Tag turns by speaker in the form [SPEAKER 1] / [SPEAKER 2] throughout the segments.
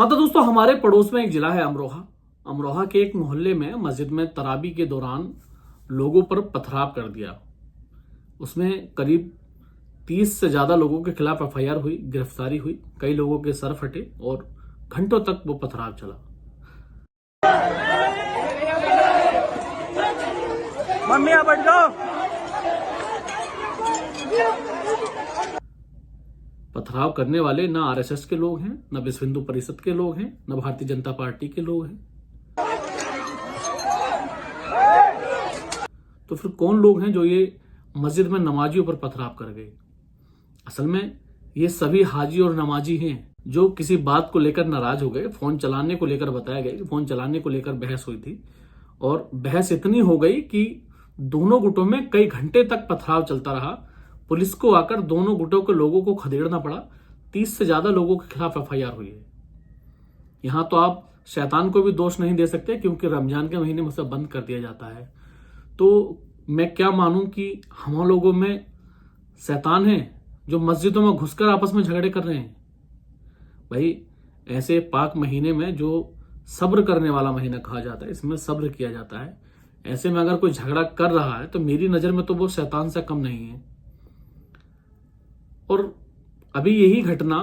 [SPEAKER 1] हाँ तो दोस्तों, हमारे पड़ोस में एक जिला है अमरोहा। अमरोहा के एक मोहल्ले में मस्जिद में तरावी के दौरान लोगों पर पथराव कर दिया। उसमें करीब 30 से ज्यादा लोगों के खिलाफ एफआईआर हुई, गिरफ्तारी हुई, कई लोगों के सर फटे और घंटों तक वो पथराव चला।
[SPEAKER 2] मम्मी आप बैठ जाओ।
[SPEAKER 1] पथराव करने वाले ना आरएसएस के लोग हैं, ना विश्व हिंदू परिषद के लोग हैं, ना भारतीय जनता पार्टी के लोग हैं। तो फिर कौन लोग हैं जो ये मस्जिद में नमाजियों पर पथराव कर गए? असल में ये सभी हाजी और नमाजी हैं जो किसी बात को लेकर नाराज हो गए। फोन चलाने को लेकर बताया गया कि फोन चलाने को लेकर बहस हुई थी और बहस इतनी हो गई कि दोनों गुटों में कई घंटे तक पथराव चलता रहा। पुलिस को आकर दोनों गुटों के लोगों को खदेड़ना पड़ा। 30 से ज्यादा लोगों के खिलाफ एफआईआर हुई है। यहां तो आप शैतान को भी दोष नहीं दे सकते क्योंकि रमजान के महीने में उसे बंद कर दिया जाता है। तो मैं क्या मानूं कि हम लोगों में शैतान है जो मस्जिदों में घुसकर आपस में झगड़े कर रहे हैं। भाई, ऐसे पाक महीने में जो सब्र करने वाला महीना कहा जाता है, इसमें सब्र किया जाता है। ऐसे में अगर कोई झगड़ा कर रहा है तो मेरी नजर में तो वो शैतान से कम नहीं है। और अभी यही घटना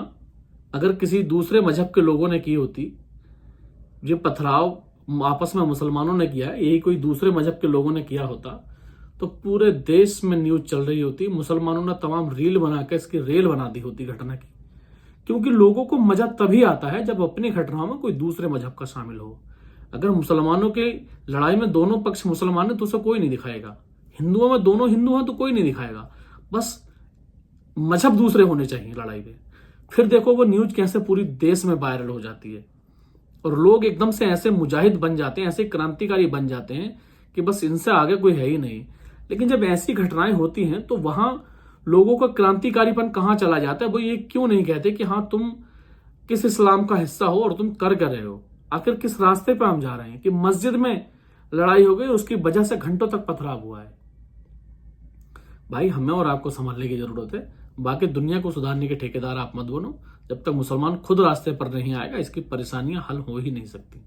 [SPEAKER 1] अगर किसी दूसरे मजहब के लोगों ने की होती, ये पथराव आपस में मुसलमानों ने किया, यही कोई दूसरे मजहब के लोगों ने किया होता तो पूरे देश में न्यूज चल रही होती। मुसलमानों ने तमाम रील बना के इसकी रेल बना दी होती घटना की। क्योंकि लोगों को मजा तभी आता है जब अपनी घटनाओं में कोई दूसरे मजहब का शामिल हो। अगर मुसलमानों की लड़ाई में दोनों पक्ष मुसलमान है तो उसे कोई नहीं दिखाएगा। हिंदुओं में दोनों हिंदू हैं तो कोई नहीं दिखाएगा। बस मजहब दूसरे होने चाहिए लड़ाई में। फिर देखो वो न्यूज कैसे पूरी देश में वायरल हो जाती है और लोग एकदम से ऐसे मुजाहिद बन जाते हैं, ऐसे क्रांतिकारी बन जाते हैं कि बस इनसे आगे कोई है ही नहीं। लेकिन जब ऐसी घटनाएं होती हैं तो वहां लोगों का क्रांतिकारीपन कहां चला जाता है? वो ये क्यों नहीं कहते कि हाँ तुम किस इस्लाम का हिस्सा हो और तुम कर रहे हो? आखिर किस रास्ते पे हम जा रहे हैं कि मस्जिद में लड़ाई हो गई, उसकी वजह से घंटों तक पथराव हुआ है। भाई, हमें और आपको संभलने की जरूरत है। बाकी दुनिया को सुधारने के ठेकेदार आप मत बनो। जब तक मुसलमान खुद रास्ते पर नहीं आएगा, इसकी परेशानियां हल हो ही नहीं सकती।